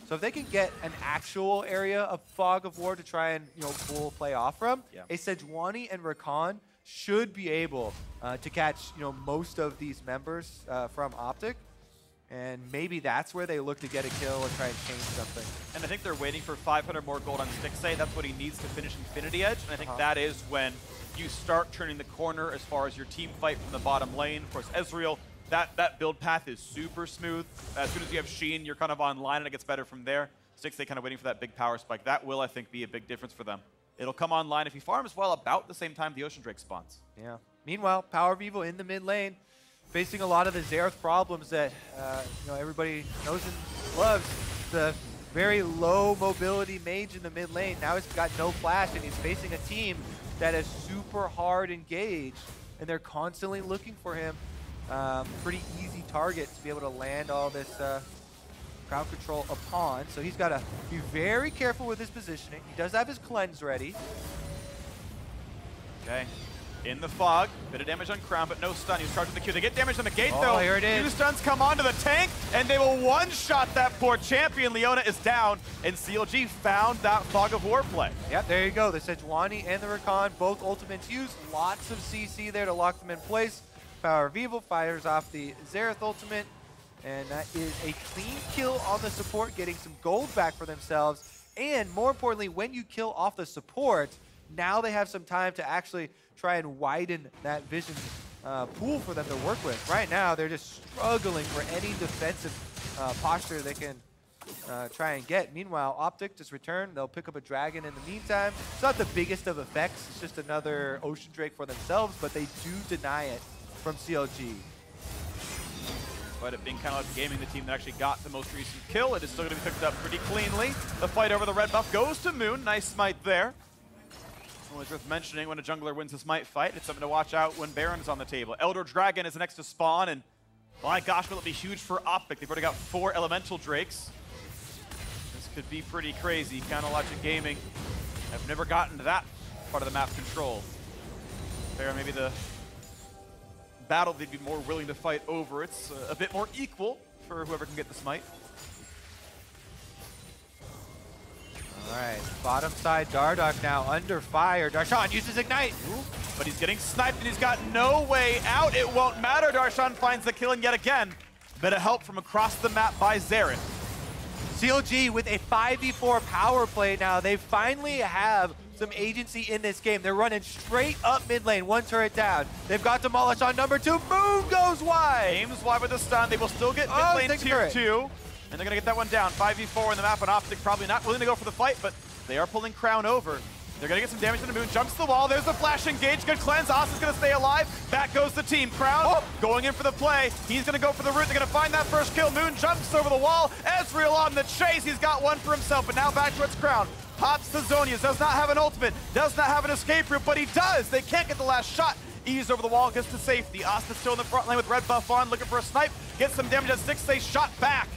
So if they can get an actual area of fog of war to try and, full play off from, a Sejuani and Rakan should be able to catch, most of these members from OpTic. And maybe that's where they look to get a kill and try and change something. And I think they're waiting for 500 more gold on Stixxay. That's what he needs to finish Infinity Edge. And I think that is when you start turning the corner as far as your team fight from the bottom lane. Of course, Ezreal, that build path is super smooth. As soon as you have Sheen, you're kind of online and it gets better from there. Stixxay kind of waiting for that big power spike. That will, I think, be a big difference for them. It'll come online if he farms well about the same time the Ocean Drake spawns. Yeah. Meanwhile, PowerOfEvil in the mid lane, facing a lot of the Xerath problems that everybody knows and loves. The very low mobility mage in the mid lane. Now he's got no flash and he's facing a team that is super hard engaged, and they're constantly looking for him. Pretty easy target to be able to land all this crowd control upon. So he's got to be very careful with his positioning. He does have his cleanse ready. Okay. In the fog, bit of damage on Crown, but no stun. He was charging the Q. They get damage on the gate, though. Here it is. 2 stuns come onto the tank, and they will one-shot that poor champion. Leona is down, and CLG found that Fog of War play. Yep, there you go. The Sejuani and the Rakan, both ultimates used. Lots of CC there to lock them in place. PowerOfEvil fires off the Xerath ultimate, and that is a clean kill on the support, getting some gold back for themselves. And more importantly, when you kill off the support, now they have some time to actually try and widen that vision pool for them to work with. Right now, they're just struggling for any defensive posture they can try and get. Meanwhile, OpTic just returned. They'll pick up a dragon in the meantime. It's not the biggest of effects. It's just another Ocean Drake for themselves, but they do deny it from CLG. Despite it being OpTic Gaming, the team that actually got the most recent kill, it is still going to be picked up pretty cleanly. The fight over the red buff goes to Moon. Nice smite there. Always worth mentioning when a jungler wins a smite fight, it's something to watch out when Baron is on the table. Elder Dragon is next to spawn, and my gosh, will it be huge for OpTic. They've already got 4 Elemental Drakes. This could be pretty crazy. OpTic Gaming have never gotten to that part of the map control. Baron, maybe the battle they'd be more willing to fight over. It's a bit more equal for whoever can get the smite. All right, bottom side, Dardoch now under fire. Darshan uses Ignite. Ooh, but he's getting sniped and he's got no way out. It won't matter. Darshan finds the kill, and yet again, bit of help from across the map by Xerath. CLG with a 5v4 power play now. They finally have some agency in this game. They're running straight up mid lane, 1 turret down. They've got demolished on number 2. Moon goes wide. Aims wide with the stun. They will still get mid lane tier 2. And they're going to get that one down. 5v4 in the map, and OpTic probably not willing to go for the fight, but they are pulling Crown over. They're going to get some damage to the Moon. Jumps the wall. There's the flash engage. Good cleanse. Asta's going to stay alive. Back goes the team. Crown going in for the play. He's going to go for the root. They're going to find that first kill. Moon jumps over the wall. Ezreal on the chase. He's got one for himself, but now back towards Crown. Pops the Zonias. Does not have an ultimate. Does not have an escape route, but he does. They can't get the last shot. Ease over the wall. Gets to safety. Asta still in the front lane with red buff on. Looking for a snipe. Gets some damage as Stixxay shot back.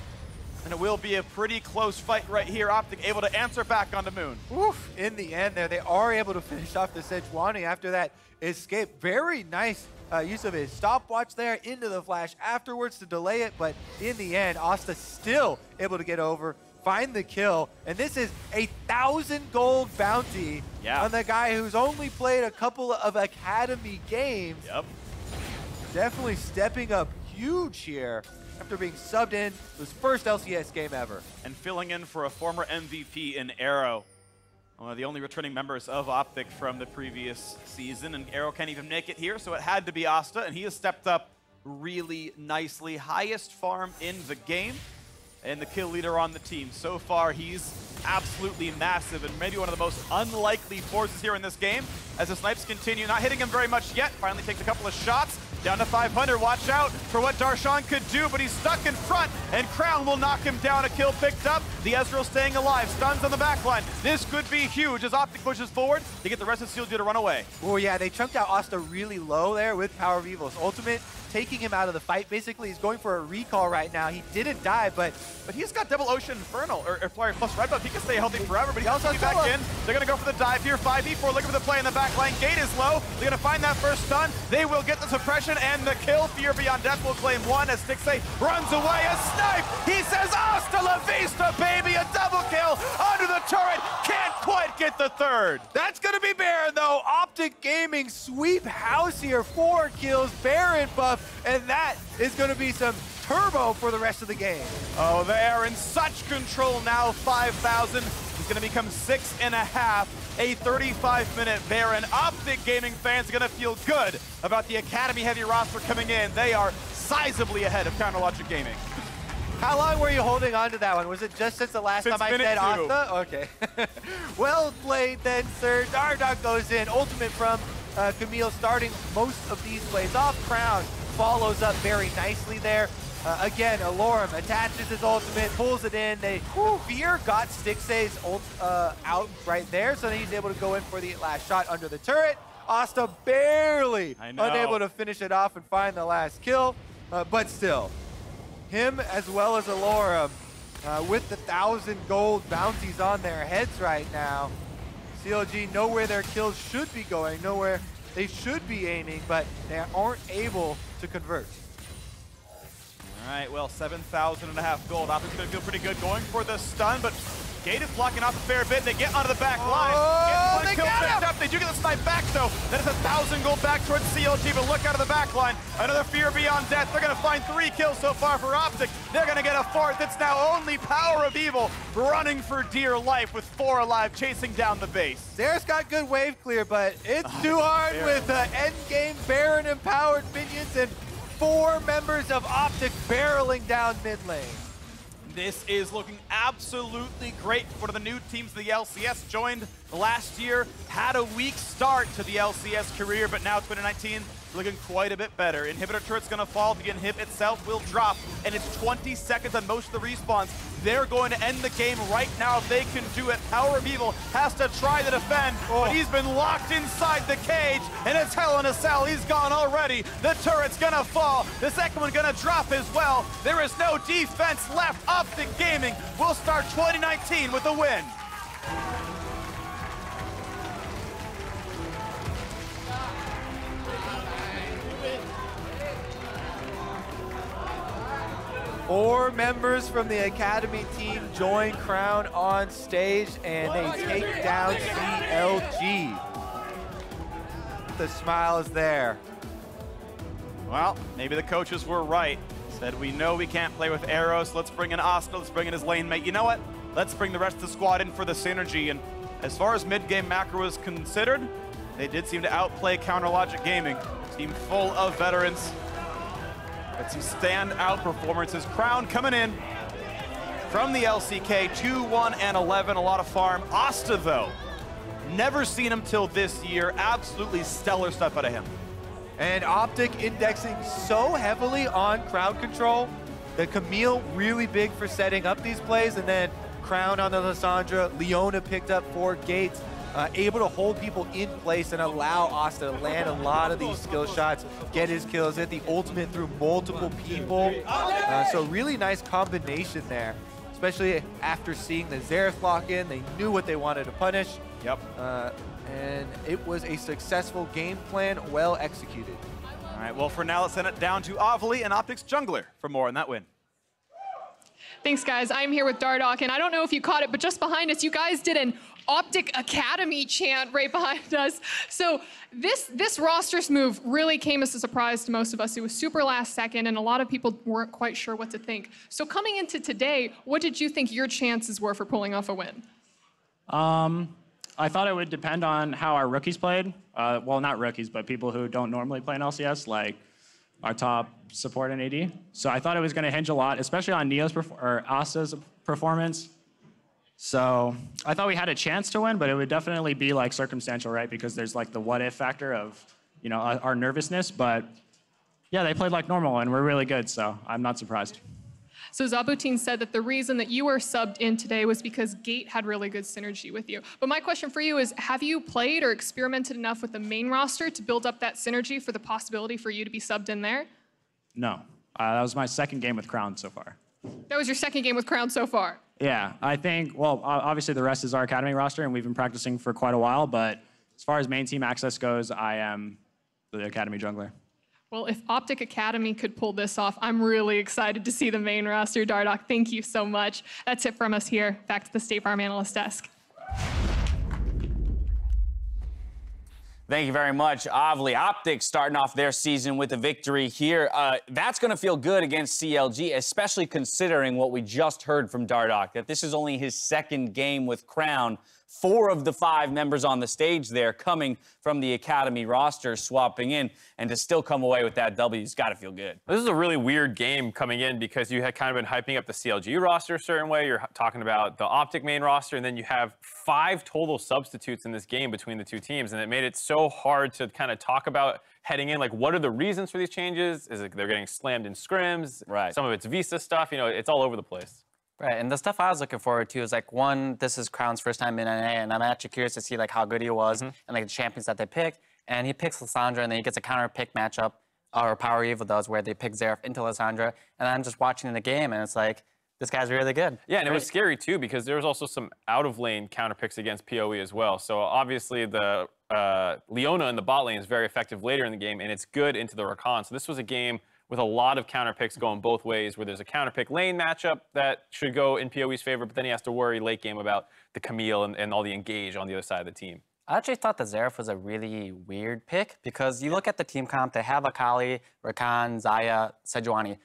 And it will be a pretty close fight right here. OpTic able to answer back onto Moon. Oof. In the end there, they are able to finish off the Sejuani after that escape. Very nice use of his stopwatch there into the flash afterwards to delay it. But in the end, Asta still able to get over, find the kill. And this is a 1,000 gold bounty on the guy who's only played a couple of Academy games. Yep. Definitely stepping up huge here after being subbed in his first LCS game ever. And filling in for a former MVP in Arrow. One of the only returning members of OpTic from the previous season, and Arrow can't even make it here, so it had to be Asta, and he has stepped up really nicely. Highest farm in the game, and the kill leader on the team. So far, he's absolutely massive, and maybe one of the most unlikely forces here in this game, as the snipes continue. Not hitting him very much yet, finally takes a couple of shots. Down to 500, watch out for what Darshan could do, but he's stuck in front, and Crown will knock him down. A kill picked up. The Ezreal staying alive. Stuns on the backline. This could be huge as OpTic pushes forward to get the rest of CLG to run away. Oh yeah, they chunked out Asta really low there with PowerOfEvil's ultimate, taking him out of the fight. Basically, he's going for a recall right now. He didn't die, but he's got double Ocean Infernal, or Flyer plus red buff. He can stay healthy forever, but he also back in. They're going to go for the dive here. 5v4 looking for the play in the backline. Gate is low. They're going to find that first stun. They will get the suppression and the kill. Fear Beyond Death will claim 1 as Stixxay runs away. A snipe! He says, hasta la vista, baby! A double kill under the turret. Can't quite get get the third. That's gonna be Baron though. OpTic Gaming sweep house here, 4 kills, Baron buff, and that is gonna be some turbo for the rest of the game. Oh, they are in such control now. 5,000 is gonna become 6.5. A 35-minute Baron. OpTic Gaming fans are gonna feel good about the Academy heavy roster coming in. They are sizably ahead of CounterLogic Gaming. How long were you holding on to that one? Was it just since the last time I said Asta? Okay. Well played then, sir. Dardoch goes in. Ultimate from Camille starting most of these plays off. Crown follows up very nicely there. Again, Allorim attaches his ultimate, pulls it in. Fear got Stixxay's ult out right there, so then he's able to go in for the last shot under the turret. Asta barely unable to finish it off and find the last kill, but still. Him as well as Allorim with the 1,000 gold bounties on their heads right now. CLG know where their kills should be going, know where they should be aiming, but they aren't able to convert. All right, well, 7,500 gold. OpTic's gonna feel pretty good going for the stun, but Gate is blocking off a fair bit. They get onto the back line. Oh, they got him! They do get the snipe back, though. That is 1,000 gold back towards CLG, but look out of the back line. Another Fear Beyond Death. They're going to find 3 kills so far for OpTic. They're going to get a 4th. It's now only PowerOfEvil running for dear life with 4 alive, chasing down the base. Xerath's got good wave clear, but it's too hard with endgame Baron empowered minions and 4 members of OpTic barreling down mid lane. This is looking absolutely great for one of the new teams. The LCS joined last year, had a weak start to the LCS career, but now 2019 looking quite a bit better. Inhibitor turret's gonna fall, the inhib itself will drop, and it's 20 seconds on most of the respawns. They're going to end the game right now if they can do it. PowerOfEvil has to try to defend, but he's been locked inside the cage, and it's hell in a cell. He's gone already. The turret's gonna fall. The second one gonna drop as well. There is no defense left. OpTic Gaming will start 2019 with a win. Four members from the Academy team join Crown on stage, and they take down CLG. The smile is there. Well, maybe the coaches were right. Said, we know we can't play with arrows. Let's bring in Asta. Let's bring in his lane mate. You know what? Let's bring the rest of the squad in for the synergy. And as far as mid-game macro is considered, they did seem to outplay CounterLogic Gaming. Team full of veterans. But some standout performances. Crown coming in from the LCK, 2-1 and 11, a lot of farm. Asta, though, never seen him till this year. Absolutely stellar stuff out of him. And OpTic indexing so heavily on crowd control that Camille really big for setting up these plays, and then Crown on the Lissandra, Leona picked up 4 gates, able to hold people in place and allow Asta to land a lot of these skill shots, get his kills, hit the ultimate through multiple people. So really nice combination there, especially after seeing the Xerath lock in. They knew what they wanted to punish. Yep. And it was a successful game plan, well executed. All right, well, for now, let's send it down to Ovely and OpTic's jungler for more on that win. Thanks, guys. I'm here with Dardoch, and I don't know if you caught it, but just behind us, you guys did an OpTic Academy chant right behind us. So this roster's move really came as a surprise to most of us. It was super last second, and a lot of people weren't quite sure what to think. So coming into today, what did you think your chances were for pulling off a win? I thought it would depend on how our rookies played. Well, not rookies, but people who don't normally play in LCS, like our top support in AD. So I thought it was going to hinge a lot, especially on Neo's or Asta's performance. So I thought we had a chance to win, but it would definitely be like circumstantial, right? Because there's like the what if factor of, you know, our nervousness. But yeah, they played like normal and we're really good, so I'm not surprised. So Zabutin said that the reason that you were subbed in today was because Gate had really good synergy with you. But my question for you is, have you played or experimented enough with the main roster to build up that synergy for the possibility for you to be subbed in there? No, that was my second game with Crown so far. That was your second game with Crown so far? Yeah, I think, well, obviously the rest is our Academy roster and we've been practicing for quite a while, but as far as main team access goes, I am the Academy jungler. Well, if OpTic Academy could pull this off, I'm really excited to see the main roster. Dardoch, thank you so much. That's it from us here. Back to the State Farm Analyst Desk. Thank you very much, Ovly. OpTic starting off their season with a victory here. That's going to feel good against CLG, especially considering what we just heard from Dardoch, that this is only his second game with Crown. 4 of the 5 members on the stage there coming from the Academy roster, swapping in, and to still come away with that W's got to feel good. This is a really weird game coming in because you had kind of been hyping up the CLG roster a certain way. You're talking about the OpTic main roster, and then you have 5 total substitutes in this game between the 2 teams, and it made it so hard to kind of talk about heading in, like, what are the reasons for these changes? Is it they're getting slammed in scrims? Right. Some of it's Visa stuff. You know, it's all over the place. Right, and the stuff I was looking forward to is, like, one, this is Crown's first time in NA, and I'm actually curious to see, like, how good he was and, like, the champions that they picked. And he picks Lissandra, and then he gets a counter pick matchup, or PowerOfEvil does, where they pick Xerath into Lissandra. And I'm just watching the game, and it's like, this guy's really good. Yeah, and it was scary, too, because there was also some out-of-lane counter picks against PoE as well. So, obviously, the Leona in the bot lane is very effective later in the game, and it's good into the Rakan. So this was a game with a lot of counter picks going both ways, where there's a counter pick lane matchup that should go in PoE's favor, but then he has to worry late game about the Camille and all the engage on the other side of the team. I actually thought the Xerath was a really weird pick because you look at the team comp, they have Akali, Rakan, Xayah, Sejuani.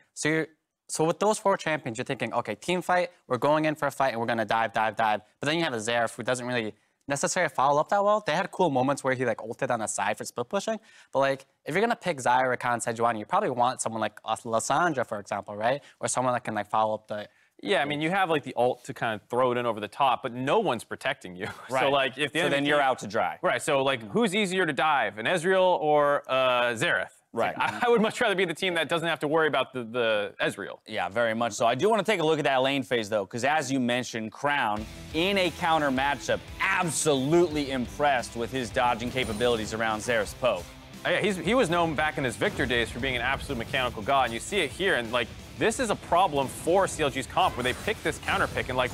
So with those 4 champions, you're thinking, okay, team fight, we're going in for a fight and we're gonna dive. But then you have a Xerath who doesn't really necessarily follow up that well. They had cool moments where he, like, ulted on the side for split pushing. But, like, if you're going to pick Xayah, Rakan, Sejuani, you probably want someone like Lissandra, for example, right? Or someone that can, like, follow up the... Yeah, I mean, you have, like, the ult to kind of throw it in over the top, but no one's protecting you. Right. So, like, if the so then you're out to dry. Right, so, like, who's easier to dive, an Ezreal or Xerath? Right. Like, I would much rather be the team that doesn't have to worry about the Ezreal. Yeah, very much so. I do want to take a look at that lane phase, though, because as you mentioned, Crown, in a counter matchup, absolutely impressed with his dodging capabilities around Xerath's poke. Oh, yeah, he was known back in his Victor days for being an absolute mechanical god, and you see it here, and, like, this is a problem for CLG's comp, where they pick this counter pick, and, like,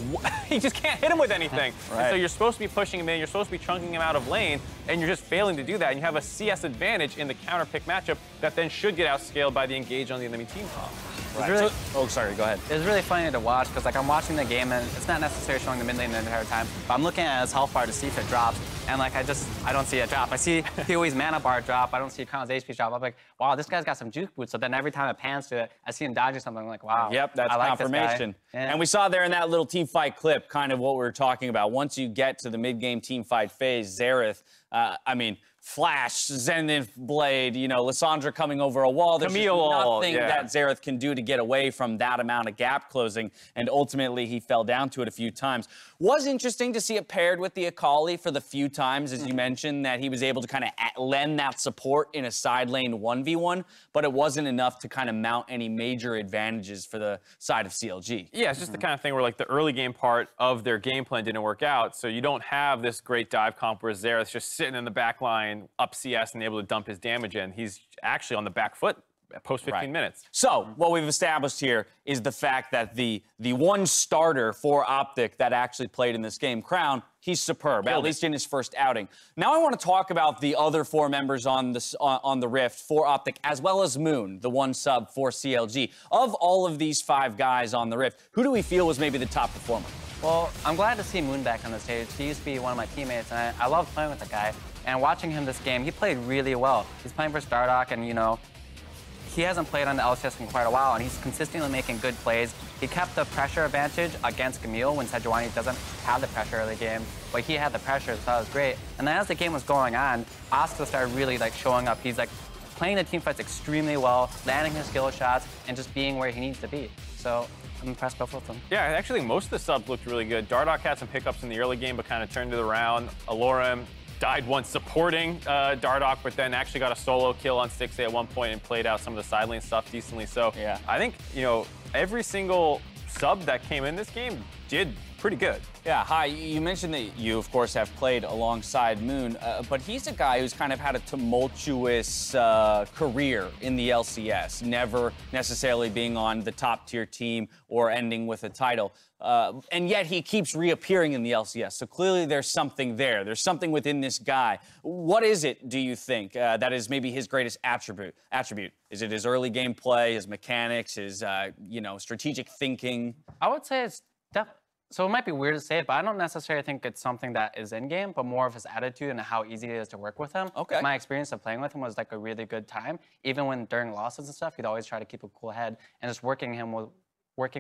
he just can't hit him with anything. Right. And so you're supposed to be pushing him in, you're supposed to be chunking him out of lane, and you're just failing to do that, and you have a CS advantage in the counter pick matchup that then should get outscaled by the engage on the enemy team comp. Right. Really, oh, sorry, go ahead. It's really funny to watch because, like, I'm watching the game and it's not necessarily showing the mid lane the entire time, but I'm looking at his health bar to see if it drops, and, like, I don't see it drop. I see PoE's mana bar drop. I don't see Crown's HP drop. I'm like, wow, this guy's got some juke boots. So then every time it pans to it, I see him dodging something. I'm like, wow. Yep, that's confirmation. Yeah. And we saw there in that little team fight clip kind of what we were talking about. Once you get to the mid-game team fight phase, Xerath, I mean, Flash, Zenith Blade, you know, Lissandra coming over a wall. There's Camille, just nothing yeah. that Xerath can do to get away from that amount of gap closing, and ultimately he fell down to it a few times. Was interesting to see it paired with the Akali for the few times, as you mentioned, that he was able to kind of lend that support in a side lane 1v1, but it wasn't enough to kind of mount any major advantages for the side of CLG. Yeah, it's just the kind of thing where, like, the early game part of their game plan didn't work out, so you don't have this great dive comp where Xerath's just sitting in the back line, up CS, and able to dump his damage in. He's actually on the back foot post 15 minutes. So what we've established here is the fact that the one starter for OpTic that actually played in this game, Crown, he's superb, at least in his first outing. Now I want to talk about the other 4 members on the Rift for OpTic, as well as Moon, the 1 sub for CLG. Of all of these 5 guys on the Rift, who do we feel was maybe the top performer? Well, I'm glad to see Moon back on the stage. He used to be one of my teammates, and I love playing with the guy. And watching him this game, he played really well. He's playing for Dardoch, and, you know, he hasn't played on the LCS in quite a while, and he's consistently making good plays. He kept the pressure advantage against Camille when Sejuani doesn't have the pressure of the game, but he had the pressure, so that was great. And then as the game was going on, Asta started really, like, showing up. He's, like, playing the team fights extremely well, landing his skill shots, and just being where he needs to be. So I'm impressed both of them. Yeah, I actually think most of the subs looked really good. Dardoch had some pickups in the early game, but kind of turned it around. Allorim died once supporting Dardoch, but then actually got a solo kill on Stixxay at one point and played out some of the side lane stuff decently. So yeah, I think, you know, every single sub that came in this game did pretty good. Yeah, hi. You mentioned that you, of course, have played alongside Moon, but he's a guy who's kind of had a tumultuous career in the LCS, never necessarily being on the top-tier team or ending with a title. And yet he keeps reappearing in the LCS, so clearly there's something there. There's something within this guy. What is it, do you think, that is maybe his greatest attribute? Is it his early gameplay, his mechanics, his, you know, strategic thinking? I would say it's So it might be weird to say it, but I don't necessarily think it's something that is in-game, but more of his attitude and how easy it is to work with him. Okay. My experience of playing with him was like a really good time. Even when during losses and stuff, he'd always try to keep a cool head, and just working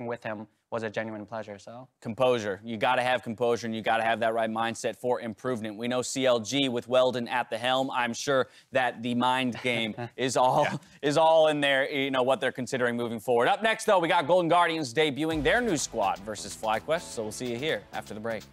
with him was a genuine pleasure, so. Composure. You got to have composure, and you got to have that right mindset for improvement. We know CLG with Weldon at the helm. I'm sure that the mind game is all in there, you know, what they're considering moving forward. Up next, though, we got Golden Guardians debuting their new squad versus FlyQuest, so we'll see you here after the break.